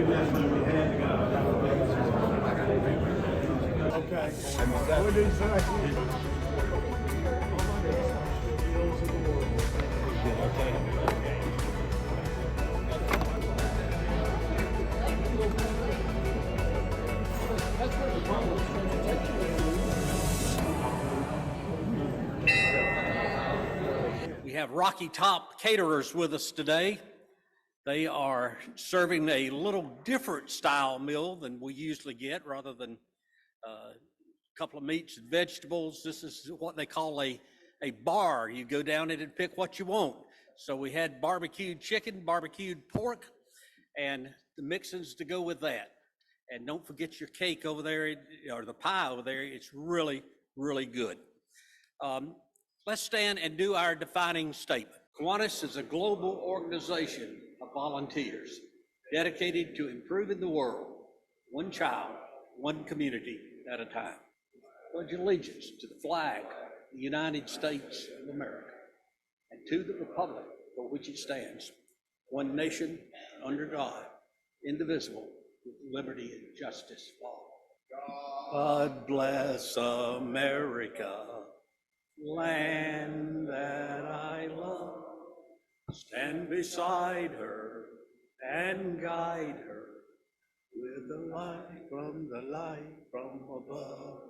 Okay. What did he say? We have Rocky Top caterers with us today. They are serving a little different style meal than we usually get. Rather than a couple of meats and vegetables, this is what they call a bar. You go down it and pick what you want. So we had barbecued chicken, barbecued pork, and the mix-ins to go with that. And don't forget your cake over there, or the pie over there. It's really, really good. Let's stand and do our defining statement. Kiwanis is a global organization of volunteers dedicated to improving the world, one child, one community at a time. Pledge allegiance to the flag of the United States of America and to the republic for which it stands, one nation under God, indivisible, with liberty and justice for all. God bless America, land that I love. Stand beside her and guide her with the light from above.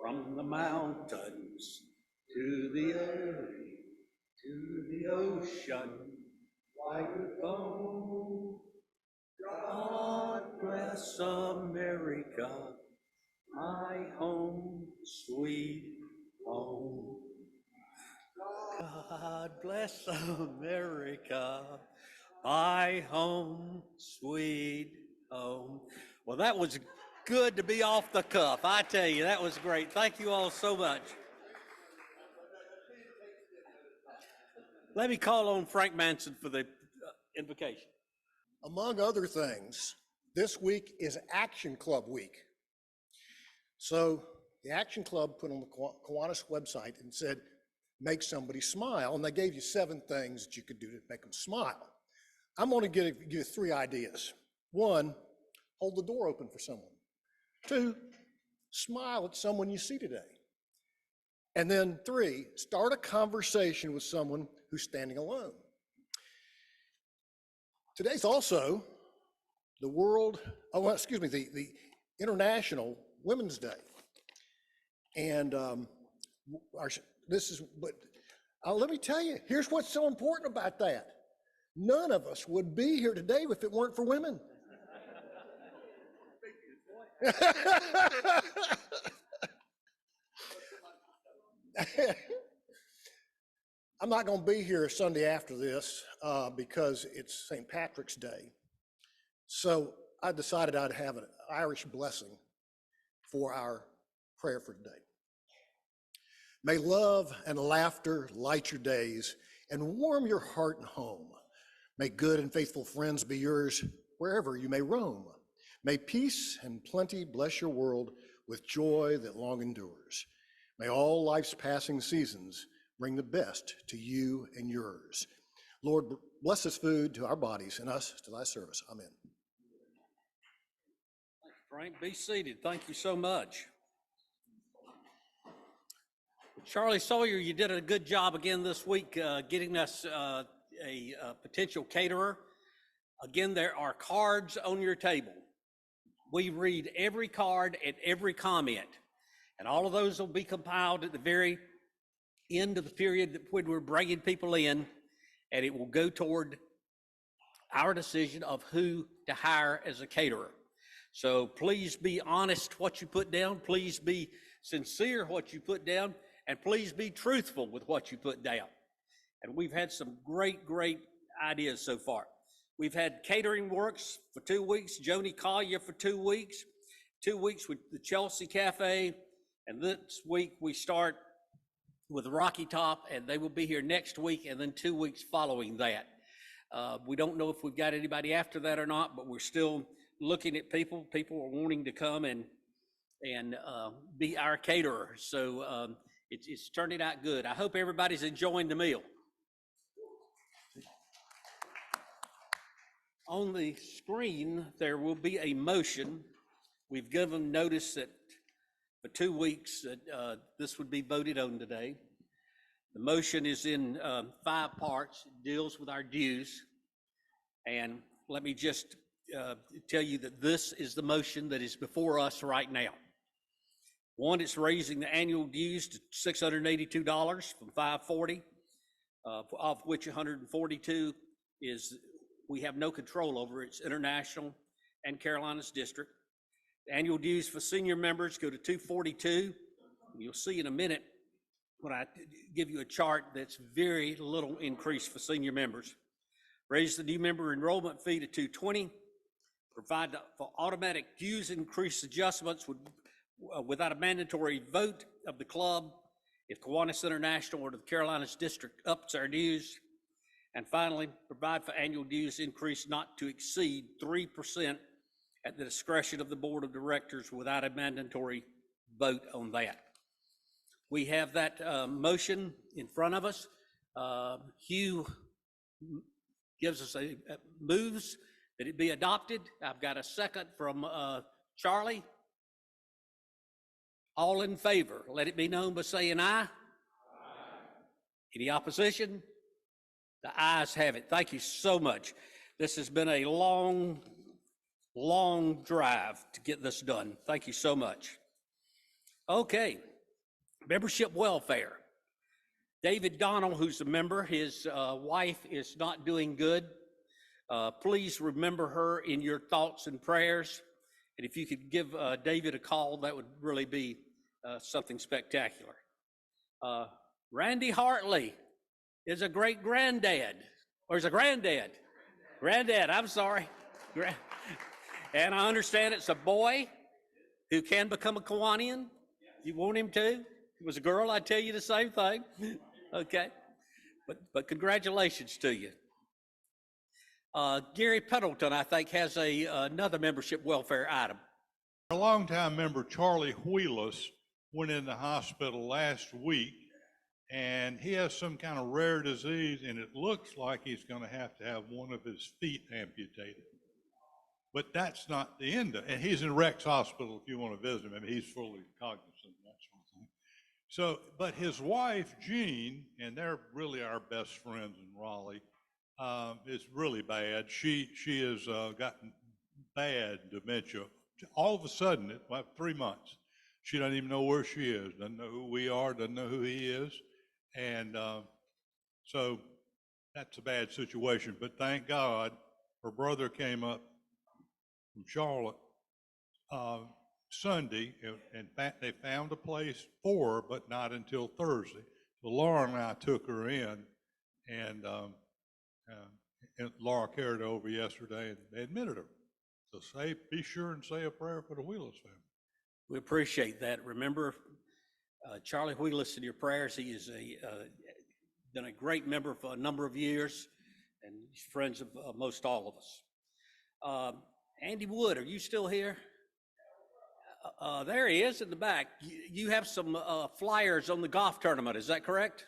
From the mountains to the earth, to the ocean, wide we go. God bless America, my home, sweet home. God bless America, my home, sweet home. Well, that was good to be off the cuff. I tell you, that was great. Thank you all so much. Let me call on Frank Manson for the invocation. Among other things, this week is Action Club Week. So the Action Club put on the Kiwanis website and said, make somebody smile. And they gave you 7 things that you could do to make them smile. I'm going to give you 3 ideas. 1, hold the door open for someone. 2, smile at someone you see today. And then 3, start a conversation with someone who's standing alone. Today's also the International Women's Day. And let me tell you, here's what's so important about that. None of us would be here today if it weren't for women. I'm not going to be here Sunday after this because it's St. Patrick's Day. So I decided I'd have an Irish blessing for our prayer for today. May love and laughter light your days and warm your heart and home. May good and faithful friends be yours wherever you may roam. May peace and plenty bless your world with joy that long endures. May all life's passing seasons bring the best to you and yours. Lord, bless this food to our bodies and us to thy service. Amen. Thank you, Frank. Be seated. Thank you so much. Charlie Sawyer, you did a good job again this week getting us a potential caterer. Again, there are cards on your table. We read every card and every comment, and all of those will be compiled at the very end of the period when we're bringing people in, and it will go toward our decision of who to hire as a caterer. So please be honest what you put down, please be sincere what you put down, and please be truthful with what you put down. And we've had some great ideas so far. We've had Catering Works for 2 weeks, Joni Collier for 2 weeks, 2 weeks with the Chelsea Cafe, and this week we start with Rocky Top, and they will be here next week, and then 2 weeks following that. We don't know if we've got anybody after that or not, but we're still looking at people. People are wanting to come and be our caterer. So it's turning out good. I hope everybody's enjoying the meal. On the screen, there will be a motion. We've given notice that for 2 weeks that this would be voted on today. The motion is in 5 parts. It deals with our dues. And let me just tell you that this is the motion that is before us right now. One, it's raising the annual dues to $682 from $540, of which $142 is we have no control over. It's International and Carolinas District. The annual dues for senior members go to $242. You'll see in a minute when I give you a chart that's very little increase for senior members. Raise the new member enrollment fee to $220. Provide for automatic dues increase adjustments without a mandatory vote of the club if Kiwanis International or the Carolinas District ups our dues. And finally, provide for annual dues increase not to exceed 3% at the discretion of the board of directors without a mandatory vote on that. We have that motion in front of us. Hugh gives us moves that it be adopted. I've got a second from Charlie. All in favor, let it be known by saying aye. Aye. Any opposition? The ayes have it. Thank you so much. This has been a long drive to get this done. Thank you so much. Okay, membership welfare. David Donnell, who's a member, his wife is not doing good. Please remember her in your thoughts and prayers. And if you could give David a call, that would really be something spectacular. Randy Hartley is a great granddad, or is a granddad. Granddad, I'm sorry. And I understand it's a boy who can become a Kiwanian. You want him to? If it was a girl, I'd tell you the same thing. Okay. But congratulations to you. Gary Pendleton, I think, has another membership welfare item. A longtime member, Charlie Wheeless, went in the hospital last week, and he has some kind of rare disease, and it looks like he's going to have one of his feet amputated. But that's not the end of it. And he's in Rex Hospital if you want to visit him. I mean, he's fully cognizant and that sort of thing. So, but his wife, Jean, and they're really our best friends in Raleigh, is really bad. She has gotten bad dementia. All of a sudden, in about 3 months, she doesn't even know where she is, doesn't know who we are, doesn't know who he is. And so that's a bad situation. But thank God, her brother came up from Charlotte Sunday, and they found a place for her, but not until Thursday. So Laura and I took her in, and Laura carried her over yesterday, and they admitted her. So be sure and say a prayer for the Wheeless family. We appreciate that. Remember Charlie Wheeless in your prayers. He is been a great member for a number of years, and he's friends of most all of us. Andy Wood, are you still here? There he is in the back. You have some flyers on the golf tournament, is that correct?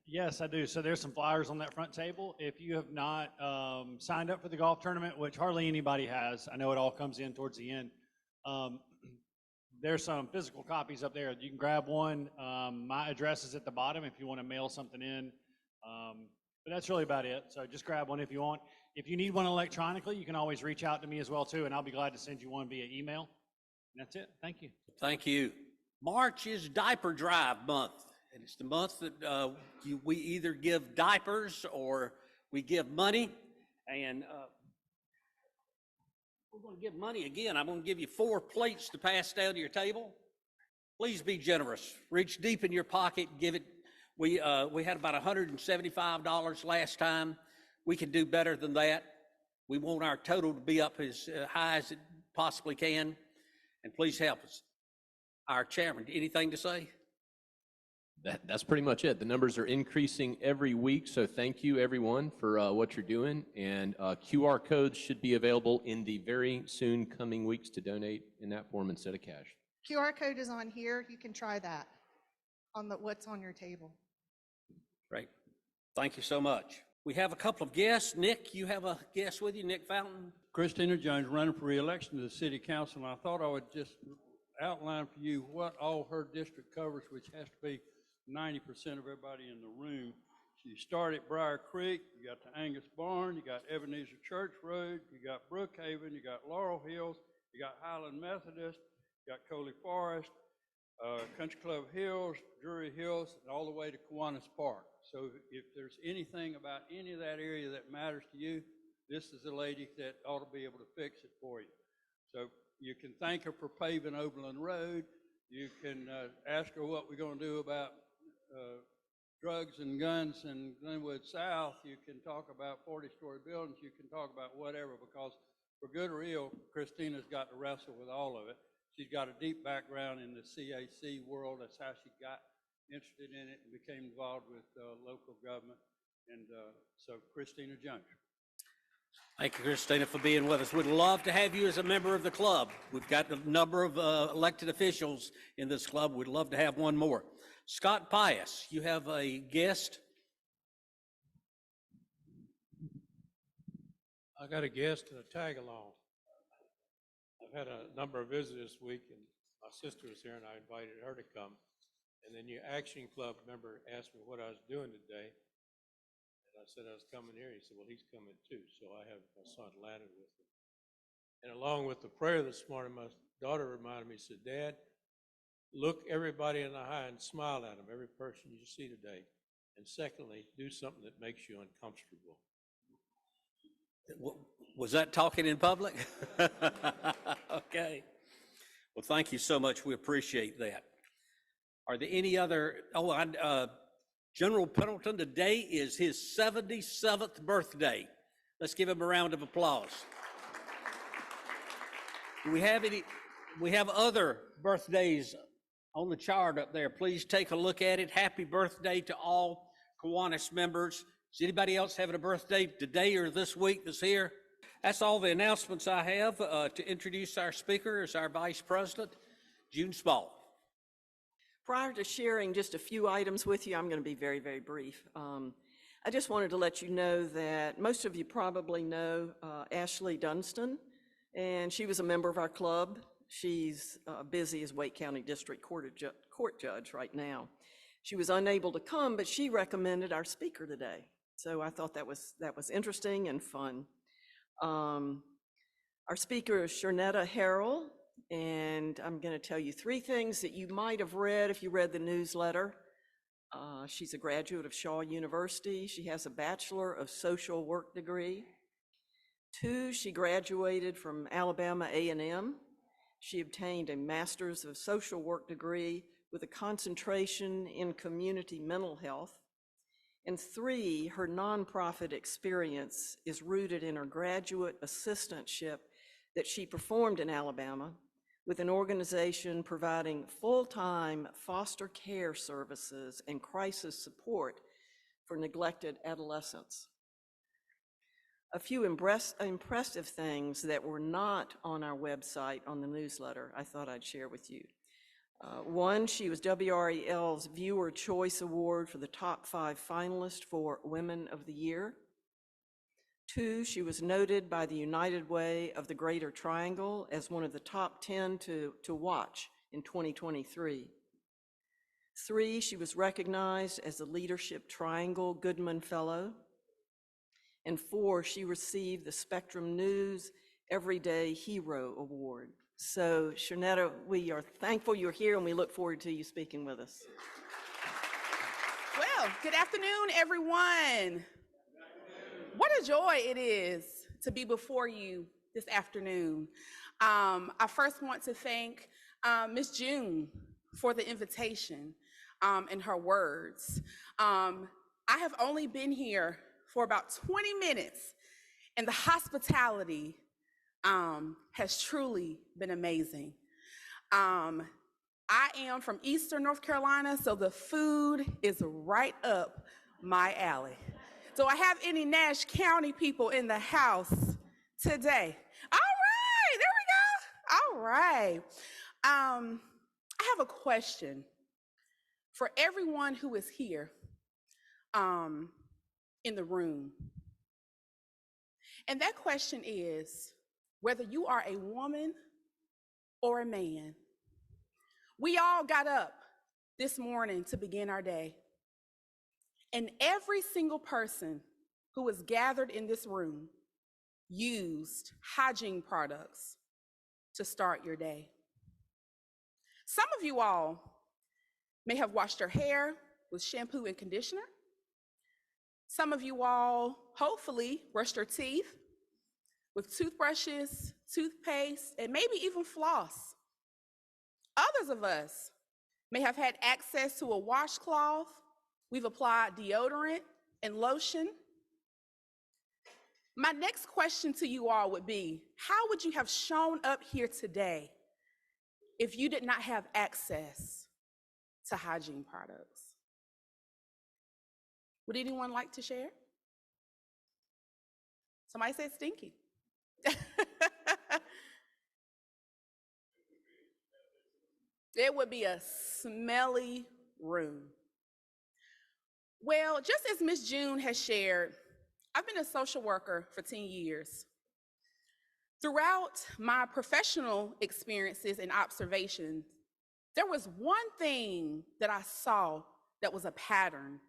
Yes, I do. So there's some flyers on that front table. If you have not signed up for the golf tournament, which hardly anybody has, I know it all comes in towards the end. There's some physical copies up there. You can grab one. My address is at the bottom if you want to mail something in. But that's really about it. So just grab one if you want. If you need one electronically, you can always reach out to me as well too, and I'll be glad to send you one via email. And that's it. Thank you. Thank you. March is Diaper Drive Month, and it's the month that we either give diapers or we give money. And we're going to give money again. I'm going to give you 4 plates to pass down to your table. Please be generous. Reach deep in your pocket. Give it. We had about $175 last time. We can do better than that. We want our total to be up as high as it possibly can. And please help us. Our chairman, anything to say? That's pretty much it. The numbers are increasing every week, so thank you everyone for what you're doing. And QR codes should be available in the very soon coming weeks to donate in that form instead of cash. QR code is on here. You can try that on what's on your table. Great. Thank you so much. We have a couple of guests. Nick, you have a guest with you, Nick Fountain. Christina Jones running for re-election to the city council, and I thought I would just outline for you what all her district covers, which has to be 90% of everybody in the room. So you start at Briar Creek, you got the Angus Barn, you got Ebenezer Church Road, you got Brookhaven, you got Laurel Hills, you got Highland Methodist, you got Coley Forest, Country Club Hills, Drury Hills, and all the way to Kiwanis Park. So if there's anything about any of that area that matters to you, this is a lady that ought to be able to fix it for you. So you can thank her for paving Oberlin Road. You can ask her what we're going to do about drugs and guns in Glenwood South. You can talk about 40-story buildings. You can talk about whatever, because for good or ill, Christina's got to wrestle with all of it. She's got a deep background in the CAC world. That's how she got interested in it and became involved with local government. And so Christina Jones. Thank you, Christina, for being with us. We'd love to have you as a member of the club. We've got a number of elected officials in this club. We'd love to have one more. Scott Pius, you have a guest. I got a guest and a tag along. I've had a number of visitors this week, and my sister was here, and I invited her to come. And then your Action Club member asked me what I was doing today. And I said I was coming here. He said, well, he's coming too. So I have my son Landon with me. And along with the prayer this morning, my daughter reminded me, said, Dad, look everybody in the eye and smile at them, every person you see today. And secondly, do something that makes you uncomfortable. Was that talking in public? Okay. Well, thank you so much. We appreciate that. Are there any other, General Pendleton, today is his 77th birthday. Let's give him a round of applause. Do we have any, we have other birthdays on the chart up there. Please take a look at it. Happy birthday to all Kiwanis members. Is anybody else having a birthday today or this week that's here? That's all the announcements I have. To introduce our speaker is our Vice President, June Small. Prior to sharing just a few items with you, I'm going to be very, very brief. I just wanted to let you know that most of you probably know Ashley Dunstan, and she was a member of our club. She's busy as Wake County District Court Judge right now. She was unable to come, but she recommended our speaker today. So I thought that was interesting and fun. Our speaker is Shirnetta Harrell, and I'm going to tell you 3 things that you might have read if you read the newsletter. She's a graduate of Shaw University. She has a Bachelor of Social Work degree. 2, she graduated from Alabama A&M. She obtained a Master's of Social Work degree with a concentration in community mental health. And 3, her nonprofit experience is rooted in her graduate assistantship that she performed in Alabama with an organization providing full-time foster care services and crisis support for neglected adolescents. A few impressive things that were not on our website on the newsletter I thought I'd share with you. 1, she was WREL's Viewer Choice Award for the top 5 finalists for Women of the Year. 2, she was noted by the United Way of the Greater Triangle as one of the top 10 to watch in 2023. 3, she was recognized as the Leadership Triangle Goodman Fellow. And 4, she received the Spectrum News Everyday Hero Award. So, Shirnetta, we are thankful you're here, and we look forward to you speaking with us. Well, good afternoon, everyone. What a joy it is to be before you this afternoon. I first want to thank Ms. June for the invitation and her words. I have only been here for about 20 minutes, and the hospitality has truly been amazing. I am from Eastern North Carolina, so the food is right up my alley. Do I have any Nash County people in the house today? All right, there we go. All right. I have a question for everyone who is here. in the room. And that question is whether you are a woman or a man. We all got up this morning to begin our day. And every single person who was gathered in this room used hygiene products to start your day. Some of you all may have washed your hair with shampoo and conditioner. Some of you all, hopefully, brushed your teeth with toothbrushes, toothpaste, and maybe even floss. Others of us may have had access to a washcloth. We've applied deodorant and lotion. My next question to you all would be, how would you have shown up here today if you did not have access to hygiene products? Would anyone like to share? Somebody said stinky. It would be a smelly room. Well, just as Ms. June has shared, I've been a social worker for 10 years. Throughout my professional experiences and observations, there was one thing that I saw that was a pattern.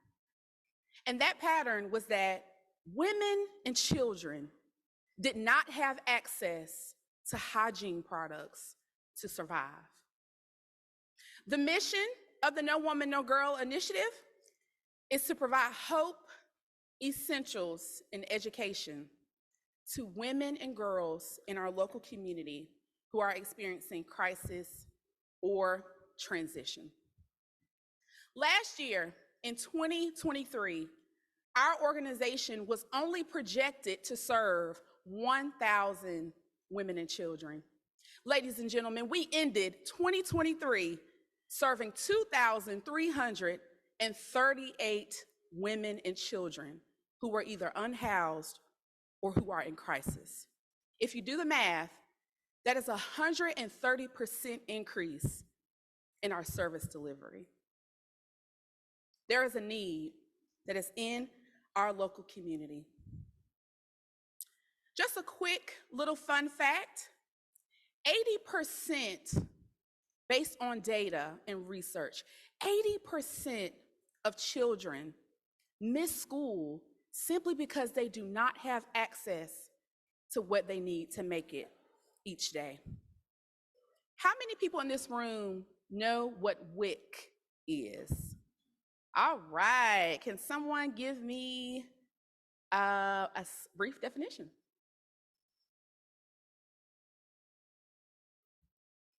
And that pattern was that women and children did not have access to hygiene products to survive. The mission of the No Woman, No Girl initiative is to provide hope, essentials, and education to women and girls in our local community who are experiencing crisis or transition. Last year, in 2023, our organization was only projected to serve 1,000 women and children. Ladies and gentlemen, we ended 2023 serving 2,338 women and children who were either unhoused or who are in crisis. If you do the math, that is a 130% increase in our service delivery. There is a need that is in our local community. Just a quick little fun fact, 80%, based on data and research, 80% of children miss school simply because they do not have access to what they need to make it each day. How many people in this room know what WIC is? All right, can someone give me a brief definition?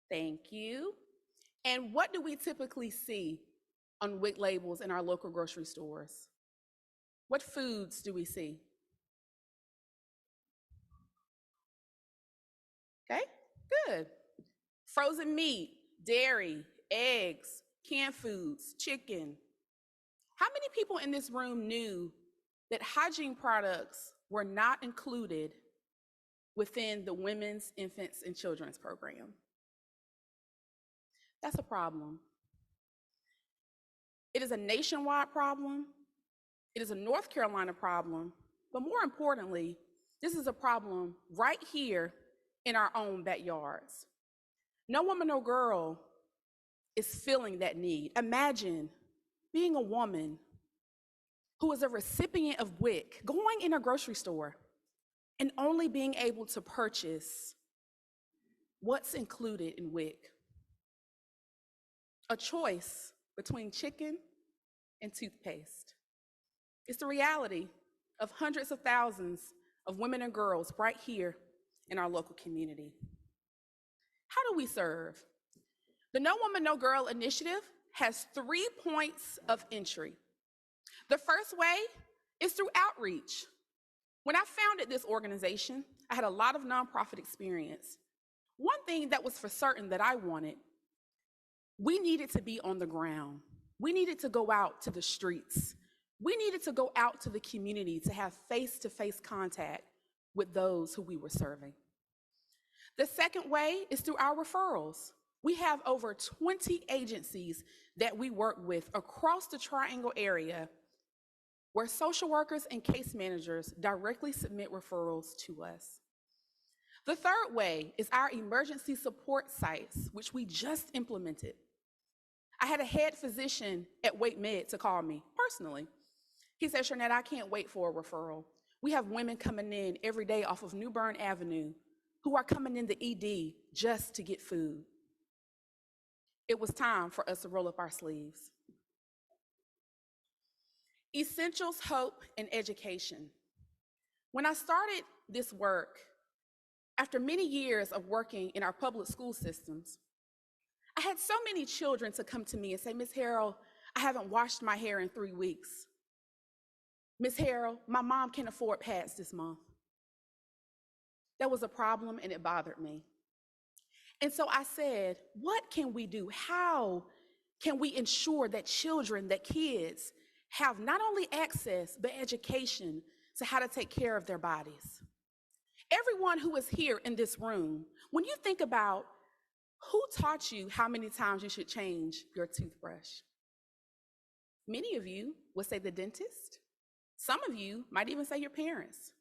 Thank you. And what do we typically see on WIC labels in our local grocery stores? What foods do we see? Okay, good. Frozen meat, dairy, eggs, canned foods, chicken. How many people in this room knew that hygiene products were not included within the Women's, Infants, and Children's program? That's a problem. It is a nationwide problem. It is a North Carolina problem, but more importantly, this is a problem right here in our own backyards. No woman, no girl is feeling that need. Imagine being a woman who is a recipient of WIC, going in a grocery store and only being able to purchase what's included in WIC. A choice between chicken and toothpaste. It's the reality of hundreds of thousands of women and girls right here in our local community. How do we serve? The No Woman, No Girl initiative has 3 points of entry. The first way is through outreach. When I founded this organization, I had a lot of nonprofit experience. One thing that was for certain that I wanted, we needed to be on the ground. We needed to go out to the streets. We needed to go out to the community to have face-to-face contact with those who we were serving. The second way is through our referrals. We have over 20 agencies that we work with across the Triangle area where social workers and case managers directly submit referrals to us. The third way is our emergency support sites, which we just implemented. I had a head physician at Wake Med to call me personally. He said, Shirnetta, I can't wait for a referral. We have women coming in every day off of New Bern Avenue who are coming in the ED just to get food. It was time for us to roll up our sleeves. Essentials, hope, and education. When I started this work, after many years of working in our public school systems, I had so many children to come to me and say, Ms. Harrell, I haven't washed my hair in 3 weeks. Ms. Harrell, my mom can't afford pads this month. That was a problem and it bothered me. And so I said, what can we do? How can we ensure that children, that kids have not only access, but education to how to take care of their bodies? Everyone who is here in this room, when you think about who taught you how many times you should change your toothbrush? Many of you would say the dentist. Some of you might even say your parents.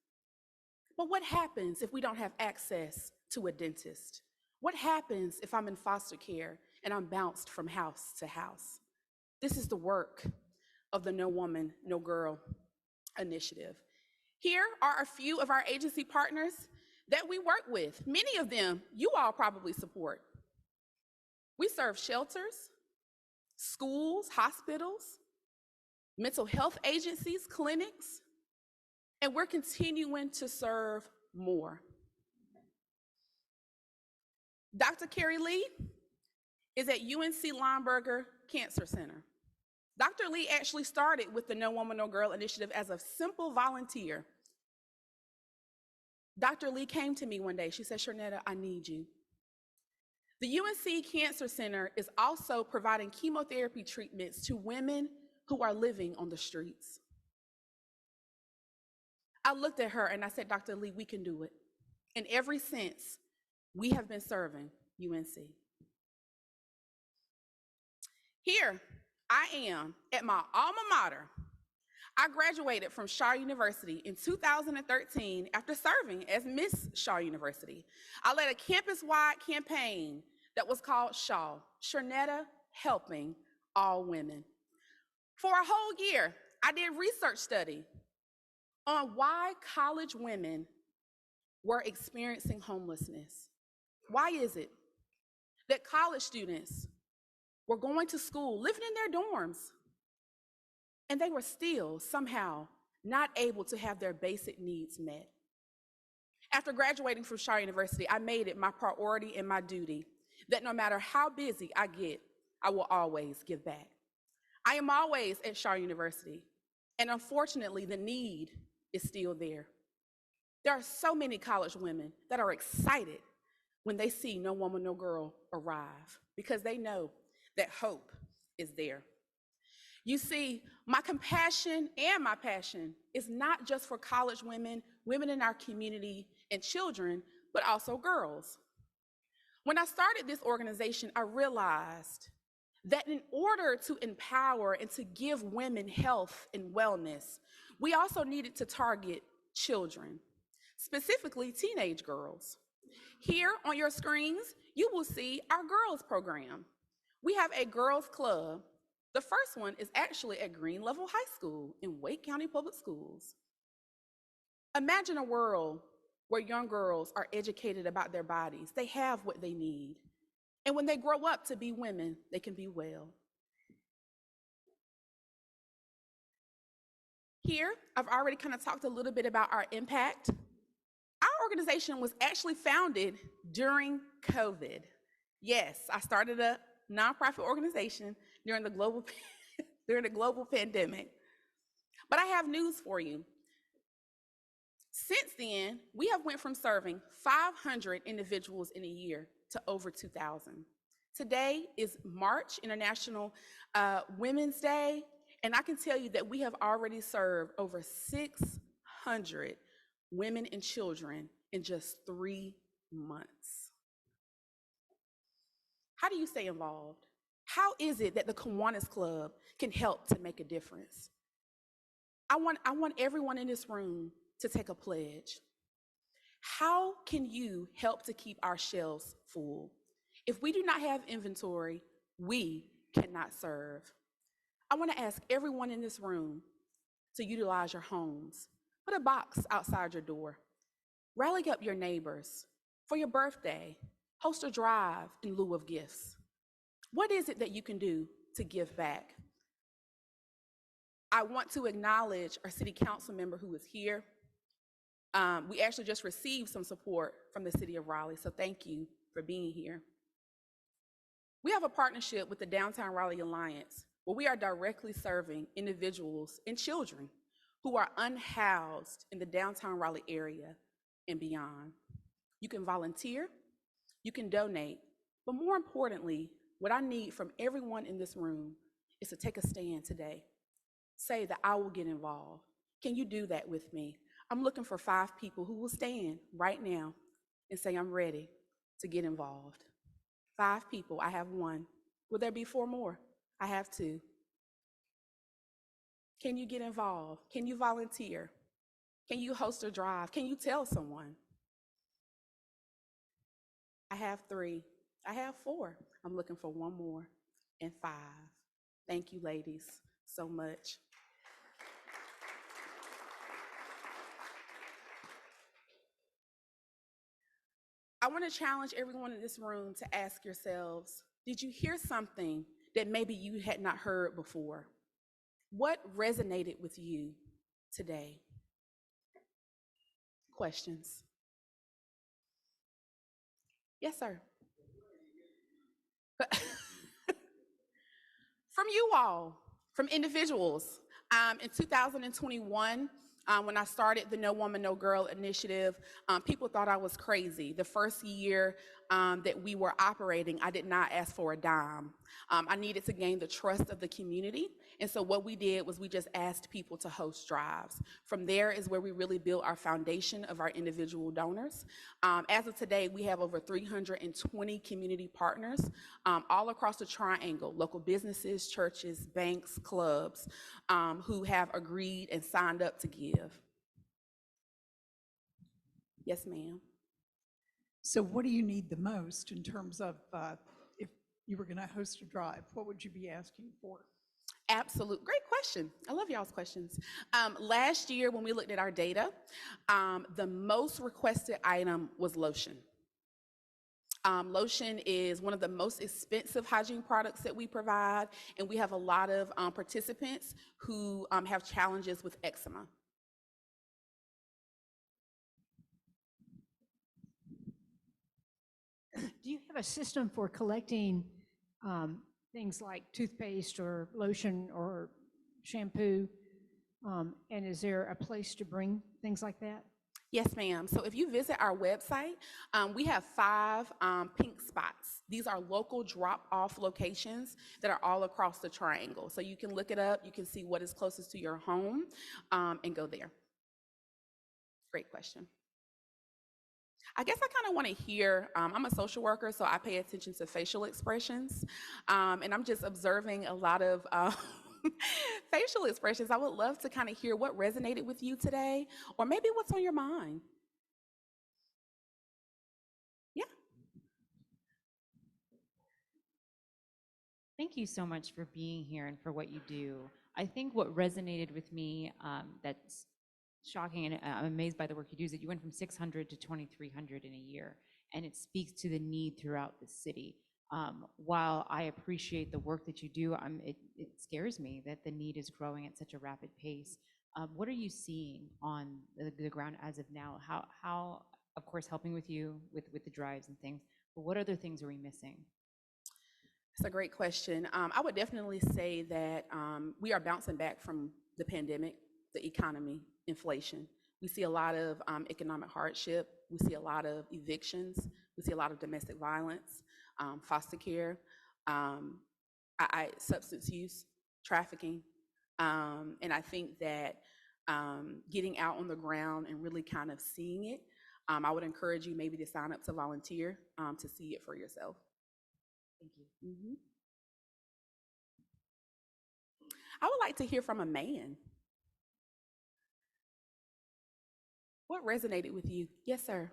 But what happens if we don't have access to a dentist? What happens if I'm in foster care and I'm bounced from house to house? This is the work of the No Woman, No Girl initiative. Here are a few of our agency partners that we work with. Many of them you all probably support. We serve shelters, schools, hospitals, mental health agencies, clinics, and we're continuing to serve more. Dr. Carrie Lee is at UNC Lineberger Cancer Center. Dr. Lee actually started with the No Woman, No Girl initiative as a simple volunteer. Dr. Lee came to me one day. She said, Shirnetta, I need you. The UNC Cancer Center is also providing chemotherapy treatments to women who are living on the streets. I looked at her and I said, Dr. Lee, we can do it. And ever since, we have been serving UNC. Here I am at my alma mater. I graduated from Shaw University in 2013 after serving as Miss Shaw University. I led a campus-wide campaign that was called Shaw, Shirnetta Helping All Women. For a whole year, I did research study on why college women were experiencing homelessness. Why is it that college students were going to school, living in their dorms, and they were still somehow not able to have their basic needs met? After graduating from Shaw University, I made it my priority and my duty that no matter how busy I get, I will always give back. I am always at Shaw University, and unfortunately, the need is still there. There are so many college women that are excited when they see No Woman, No Girl arrive because they know that hope is there. You see, my compassion and my passion is not just for college women, women in our community, and children, but also girls. When I started this organization, I realized that in order to empower and to give women health and wellness, we also needed to target children, specifically teenage girls. Here on your screens, you will see our girls program. We have a girls club. The first one is actually at Green Level High School in Wake County Public Schools. Imagine a world where young girls are educated about their bodies. They have what they need. And when they grow up to be women, they can be well. Here, I've already kind of talked a little bit about our impact. Our organization was actually founded during COVID. Yes, I started a nonprofit organization during the global pandemic. But I have news for you. Since then, we have went from serving 500 individuals in a year to over 2,000. Today is March, International Women's Day, and I can tell you that we have already served over 600 women and children in just 3 months. How do you stay involved? How is it that the Kiwanis Club can help to make a difference? I want everyone in this room to take a pledge. How can you help to keep our shelves full? If we do not have inventory, we cannot serve. I want to ask everyone in this room to utilize your homes. Put a box outside your door. Rally up your neighbors. For your birthday, host a drive in lieu of gifts. What is it that you can do to give back? I want to acknowledge our city council member who is here. We actually just received some support from the city of Raleigh, so thank you for being here. We have a partnership with the Downtown Raleigh Alliance where we are directly serving individuals and children who are unhoused in the downtown Raleigh area and beyond. You can volunteer, you can donate, but more importantly, what I need from everyone in this room is to take a stand today. Say that I will get involved. Can you do that with me? I'm looking for 5 people who will stand right now and say, I'm ready to get involved. 5 people, I have 1. Will there be 4 more? I have 2. Can you get involved? Can you volunteer? Can you host a drive? Can you tell someone? I have 3. I have 4. I'm looking for 1 more and 5. Thank you, ladies, so much. I want to challenge everyone in this room to ask yourselves, did you hear something that maybe you had not heard before? What resonated with you today? Questions? Yes, sir. From you all, from individuals. In 2021, when I started the No Woman, No Girl initiative, people thought I was crazy. The first year that we were operating, I did not ask for a dime. I needed to gain the trust of the community. And so what we did was we just asked people to host drives. From there is where we really built our foundation of our individual donors. As of today, we have over 320 community partners all across the triangle, local businesses, churches, banks, clubs, who have agreed and signed up to give. Yes, ma'am. So what do you need the most in terms of if you were going to host a drive? What would you be asking for? Absolute, great question. I love y'all's questions. Last year when we looked at our data, the most requested item was lotion. Lotion is one of the most expensive hygiene products that we provide, and we have a lot of participants who have challenges with eczema. Do you have a system for collecting things like toothpaste or lotion or shampoo? And is there a place to bring things like that? Yes, ma'am. So if you visit our website, we have 5 pink spots. These are local drop-off locations that are all across the triangle. So you can look it up, you can see what is closest to your home, and go there. Great question. I guess I kind of want to hear, I'm a social worker, so I pay attention to facial expressions, and I'm just observing a lot of facial expressions. I would love to kind of hear what resonated with you today, or maybe what's on your mind. Yeah. Thank you so much for being here and for what you do. I think what resonated with me that's shocking, and I'm amazed by the work you do, is that you went from 600 to 2,300 in a year, and it speaks to the need throughout the city. While I appreciate the work that you do, it scares me that the need is growing at such a rapid pace. What are you seeing on the ground as of now? How, of course, helping with you with the drives and things, but what other things are we missing? That's a great question. I would definitely say that we are bouncing back from the pandemic, the economy, inflation. We see a lot of economic hardship. We see a lot of evictions. We see a lot of domestic violence, foster care, substance use, trafficking. And I think that getting out on the ground and really kind of seeing it, I would encourage you maybe to sign up to volunteer to see it for yourself. Thank you. Mm-hmm. I would like to hear from a man. What resonated with you? Yes, sir.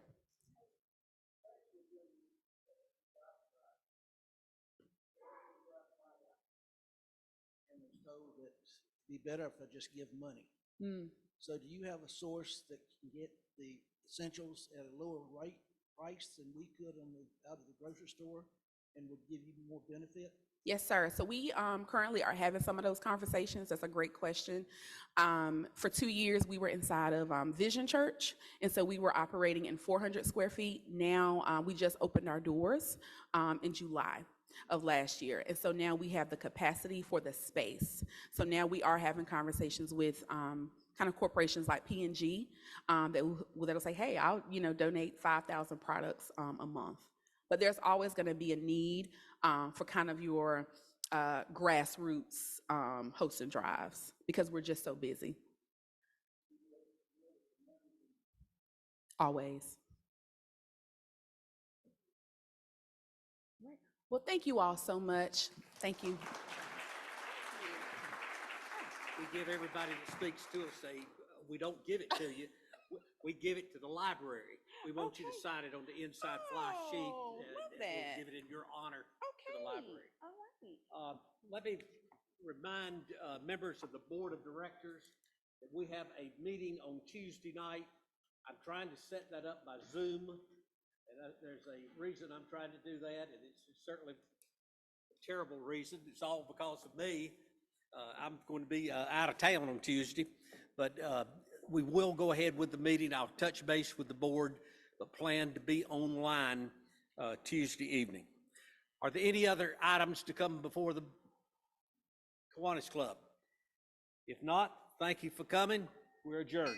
And was told that it'd be better if I just give money. Mm. So do you have a source that can get the essentials at a lower price than we could out of the grocery store and would give you more benefit? Yes, sir. So we currently are having some of those conversations. That's a great question. For 2 years, we were inside of Vision Church, and so we were operating in 400 square feet. Now we just opened our doors in July of last year, and so now we have the capacity for the space. So now we are having conversations with kind of corporations like P&G that'll say, "Hey, I'll donate 5,000 products a month." But there's always going to be a need for kind of your grassroots hosting drives because we're just so busy. Always. Well, thank you all so much. Thank you. We give everybody that speaks to us we don't give it to you, we give it to the library. We want you to sign it on the inside fly sheet. Love that. We'll give it in your honor Okay. to the library. All right. Let me remind members of the board of directors that we have a meeting on Tuesday night. I'm trying to set that up by Zoom, and there's a reason I'm trying to do that, and it's certainly a terrible reason. It's all because of me. I'm going to be out of town on Tuesday, but we will go ahead with the meeting. I'll touch base with the board, but plan to be online Tuesday evening. Are there any other items to come before the Kiwanis Club? If not, thank you for coming. We're adjourned.